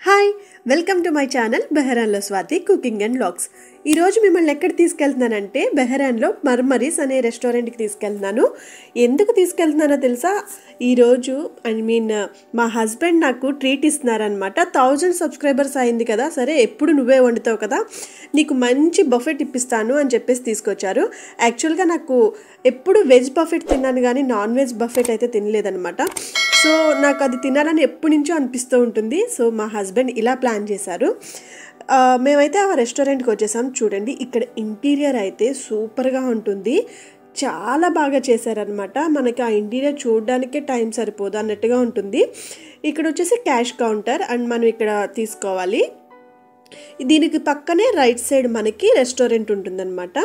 Hi welcome to my channel బెహరాన్లో Swathi cooking and vlogs. ఈరోజు మిమ్మల్ని ఎక్కడ తీసుకెళ్తున్నానంటే బెహరాన్లో మర్మరీస్ అనే రెస్టారెంట్కి తీసుకెళ్తున్నాను. ఎందుకు తీసుకెళ్తున్నానో తెలుసా? ఈరోజు మా హస్బెండ్ నాకు ట్రీట్ ఇస్తున్నారనమాట. 1000 సబ్స్క్రైబర్స్ అయింది కదా, సరే ఎప్పుడు నువ్వే వండుతావు కదా, నీకు మంచి బఫెట్ ఇప్పిస్తాను అని చెప్పేసి తీసుకొచ్చారు. యాక్చువల్గా నాకు ఎప్పుడు వెజ్ బఫెట్ తిన్నాను కానీ నాన్ వెజ్ బఫెట్ అయితే తినలేదనమాట. సో నాకు అది తినాలని ఎప్పటి నుంచో అనిపిస్తూ ఉంటుంది. సో మా హస్బెండ్ ఇలా ప్లాన్ చేశారు. మేమైతే ఆ రెస్టారెంట్కి వచ్చేసాం. చూడండి, ఇక్కడ ఇంటీరియర్ అయితే సూపర్గా ఉంటుంది. చాలా బాగా చేశారనమాట. మనకి ఆ ఇంటీరియర్ చూడడానికే టైం సరిపోదు అన్నట్టుగా ఉంటుంది. ఇక్కడ వచ్చేసి క్యాష్ కౌంటర్ అండ్ మనం ఇక్కడ తీసుకోవాలి. దీనికి పక్కనే రైట్ సైడ్ మనకి రెస్టారెంట్ ఉంటుందన్నమాట.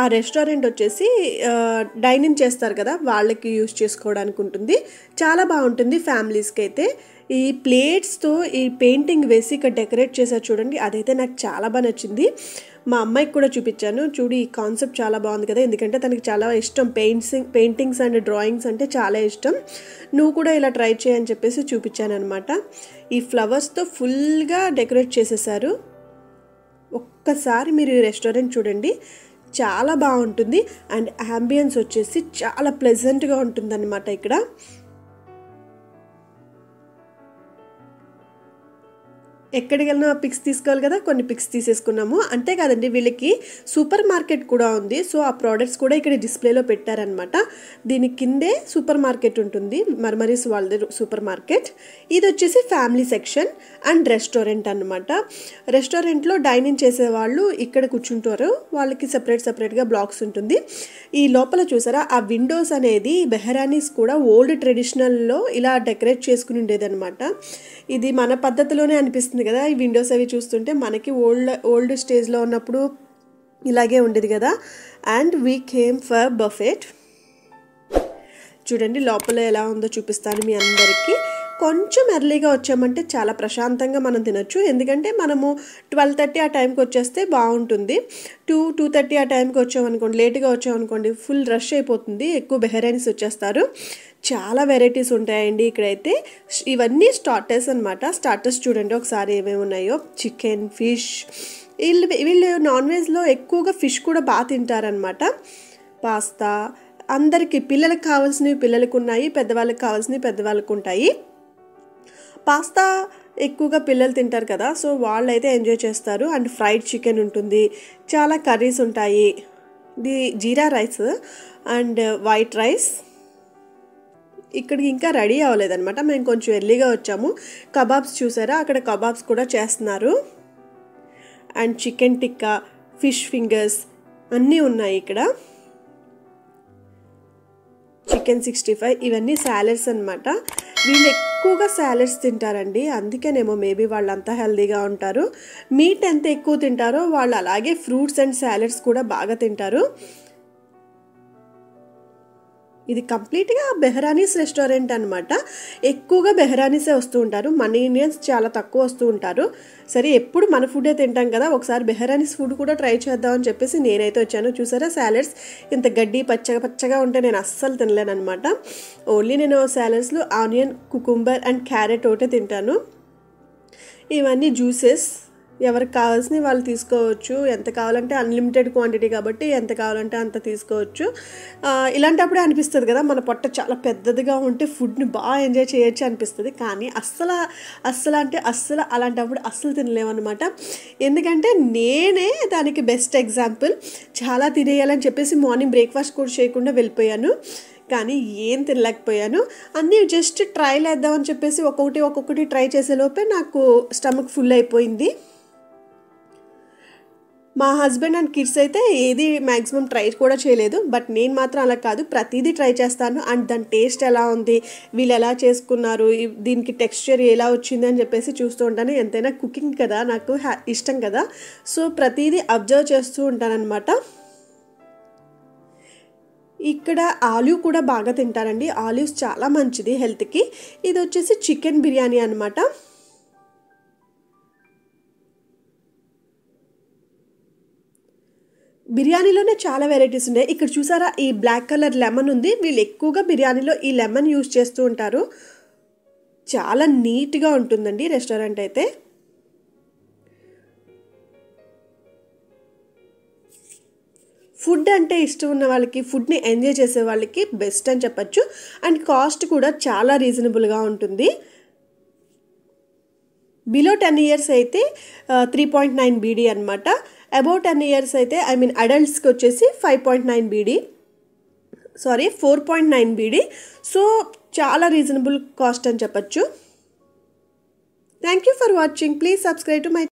ఆ రెస్టారెంట్ వచ్చేసి డైనింగ్ చేస్తారు కదా, వాళ్ళకి యూజ్ చేసుకోవడానికి ఉంటుంది. చాలా బాగుంటుంది ఫ్యామిలీస్కి అయితే. ఈ ప్లేట్స్తో ఈ పెయింటింగ్ వేసి ఇక్కడ డెకరేట్ చేశారు చూడండి, అదైతే నాకు చాలా బాగా నచ్చింది. మా అమ్మాయికి కూడా చూపించాను. చూడు, ఈ కాన్సెప్ట్ చాలా బాగుంది కదా, ఎందుకంటే తనకి చాలా ఇష్టం పెయింటింగ్స్ అండ్ డ్రాయింగ్స్ అంటే చాలా ఇష్టం. నువ్వు కూడా ఇలా ట్రై చేయని చెప్పేసి చూపించాను అనమాట. ఈ ఫ్లవర్స్తో ఫుల్గా డెకరేట్ చేసేసారు. ఒక్కసారి మీరు ఈ రెస్టారెంట్ చూడండి, చాలా బాగుంటుంది. అండ్ యాంబియన్స్ వచ్చేసి చాలా ప్లెజెంట్గా ఉంటుందన్నమాట. ఇక్కడ ఎక్కడికి వెళ్ళినా పిక్స్ తీసుకోవాలి కదా, కొన్ని పిక్స్ తీసేసుకున్నాము. అంతేకాదండి, వీళ్ళకి సూపర్ మార్కెట్ కూడా ఉంది. సో ఆ ప్రోడక్ట్స్ కూడా ఇక్కడ డిస్ప్లేలో పెట్టారనమాట. దీని కిందే సూపర్ మార్కెట్ ఉంటుంది, మర్మరీస్ వాళ్ళది సూపర్ మార్కెట్. ఇది వచ్చేసి ఫ్యామిలీ సెక్షన్ అండ్ రెస్టారెంట్ అనమాట. రెస్టారెంట్లో డైనింగ్ చేసేవాళ్ళు ఇక్కడ కూర్చుంటారు, వాళ్ళకి సపరేట్గా బ్లాక్స్ ఉంటుంది. ఈ లోపల చూసారా, ఆ విండోస్ అనేది బెహరానీస్ కూడా ఓల్డ్ ట్రెడిషనల్లో ఇలా డెకరేట్ చేసుకుని ఉండేదన్నమాట. ఇది మన పద్ధతిలోనే అనిపిస్తుంది కదా, ఈ విండోస్ అవి చూస్తుంటే. మనకి ఓల్డ్ స్టేజ్లో ఉన్నప్పుడు ఇలాగే ఉండేది కదా. And we came for buffet. చూడండి లోపల ఎలా ఉందో చూపిస్తాను మీ అందరికీ. కొంచెం ఎర్లీగా వచ్చామంటే చాలా ప్రశాంతంగా మనం తినొచ్చు. ఎందుకంటే మనము 12:30 ఆ టైంకి వచ్చేస్తే బాగుంటుంది. 2:30 ఆ టైంకి వచ్చామనుకోండి, లేట్గా వచ్చామనుకోండి, ఫుల్ రష్ అయిపోతుంది, ఎక్కువ బెహరానీస్ వచ్చేస్తారు. చాలా వెరైటీస్ ఉంటాయండి ఇక్కడైతే. ఇవన్నీ స్టార్టర్స్ అనమాట. స్టార్టర్స్ చూడండి ఒకసారి ఏమేమి ఉన్నాయో. Chicken, fish. వీళ్ళు నాన్ వెజ్లో ఎక్కువగా ఫిష్ కూడా బాగా తింటారనమాట. పాస్తా, అందరికీ పిల్లలకు కావాల్సినవి పిల్లలకు ఉన్నాయి, పెద్దవాళ్ళకి కావాల్సినవి పెద్దవాళ్ళకు ఉంటాయి. పాస్తా ఎక్కువగా పిల్లలు తింటారు కదా, సో వాళ్ళు అయితే ఎంజాయ్ చేస్తారు. అండ్ ఫ్రైడ్ చికెన్ ఉంటుంది, చాలా కర్రీస్ ఉంటాయి. ఇది జీరా రైస్ అండ్ వైట్ రైస్. ఇక్కడికి ఇంకా రెడీ అవ్వలేదన్నమాట, మేము కొంచెం ఎర్లీగా వచ్చాము. కబాబ్స్ చూసారా, అక్కడ కబాబ్స్ కూడా చేస్తున్నారు. And chicken tikka, fish fingers అన్నీ ఉన్నాయి ఇక్కడ. చికెన్ 65, ఇవన్నీ సాలెడ్స్ అనమాట. వీళ్ళు ఎక్కువగా సాలెడ్స్ తింటారండి, అందుకేనేమో మేబీ వాళ్ళంతా హెల్తీగా ఉంటారు. మీట్ ఎంత ఎక్కువ తింటారో వాళ్ళు అలాగే ఫ్రూట్స్ అండ్ సాలెడ్స్ కూడా బాగా తింటారు. ఇది కంప్లీట్గా బెహరానీస్ రెస్టారెంట్ అనమాట. ఎక్కువగా బెహరానీసే వస్తూ ఉంటారు, మన ఇండియన్స్ చాలా తక్కువ వస్తూ ఉంటారు. సరే, ఎప్పుడు మన ఫుడే తింటాం కదా, ఒకసారి బెహరానీస్ ఫుడ్ కూడా ట్రై చేద్దామని చెప్పేసి నేనైతే వచ్చాను. చూసారా సాలెడ్స్ ఇంత గడ్డి పచ్చగా ఉంటే నేను అస్సలు తినలేను అనమాట. ఓన్లీ నేను సాలెడ్స్లో ఆనియన్, కుకుంబర్ అండ్ క్యారెట్ ఒకటే తింటాను. ఇవన్నీ జ్యూసెస్, ఎవరికి కావాల్సినవి వాళ్ళు తీసుకోవచ్చు. ఎంత కావాలంటే అన్లిమిటెడ్ క్వాంటిటీ కాబట్టి ఎంత కావాలంటే అంత తీసుకోవచ్చు. ఇలాంటప్పుడే అనిపిస్తుంది కదా, మన పొట్ట చాలా పెద్దదిగా ఉంటే ఫుడ్ని బాగా ఎంజాయ్ చేయొచ్చు అనిపిస్తుంది. కానీ అస్సలు అలాంటప్పుడు అస్సలు తినలేమన్నమాట. ఎందుకంటే నేనే దానికి బెస్ట్ ఎగ్జాంపుల్. చాలా తినేయాలని చెప్పేసి మార్నింగ్ బ్రేక్ఫాస్ట్ కూడా చేయకుండా వెళ్ళిపోయాను, కానీ ఏం తినలేకపోయాను. అన్నీ జస్ట్ ట్రైల్ వేద్దామని చెప్పేసి ఒక్కొక్కటి ట్రై చేసేలోపే నాకు స్టమక్ ఫుల్ అయిపోయింది. మా హస్బెండ్ అండ్ కిడ్స్ అయితే ఏది మ్యాక్సిమం ట్రై కూడా చేయలేదు. బట్ నేను మాత్రం అలా కాదు, ప్రతిదీ ట్రై చేస్తాను. అండ్ దాని టేస్ట్ ఎలా ఉంది, వీళ్ళు ఎలా చేసుకున్నారు, దీనికి టెక్స్చర్ ఎలా వచ్చింది అని చెప్పేసి చూస్తూ ఉంటాను. ఎంతైనా కుకింగ్ కదా, నాకు ఇష్టం కదా, సో ప్రతిదీ అబ్జర్వ్ చేస్తూ ఉంటానన్నమాట. ఇక్కడ ఆలివ్ కూడా బాగా తింటారండి, ఆలివ్స్ చాలా మంచిది హెల్త్కి. ఇది వచ్చేసి చికెన్ బిర్యానీ అనమాట. బిర్యానీలోనే చాలా వెరైటీస్ ఉన్నాయి. ఇక్కడ చూసారా, ఈ బ్లాక్ కలర్ లెమన్ ఉంది, వీళ్ళు ఎక్కువగా బిర్యానీలో ఈ లెమన్ యూజ్ చేస్తూ ఉంటారు. చాలా నీట్గా ఉంటుందండి రెస్టారెంట్ అయితే. ఫుడ్ అంటే ఇష్టం ఉన్న వాళ్ళకి, ఫుడ్ని ఎంజాయ్ చేసే వాళ్ళకి బెస్ట్ అని చెప్పచ్చు. అండ్ కాస్ట్ కూడా చాలా రీజనబుల్గా ఉంటుంది. బిలో 10 ఇయర్స్ అయితే 3.9 బీడీ అనమాట. అబౌవ్ 10 ఇయర్స్ అయితే అడల్ట్స్కి వచ్చేసి 5.9 బీడీ, 4.9 బీడీ. సో చాలా రీజనబుల్ కాస్ట్ అని చెప్పచ్చు. Thank you for watching. Please subscribe to my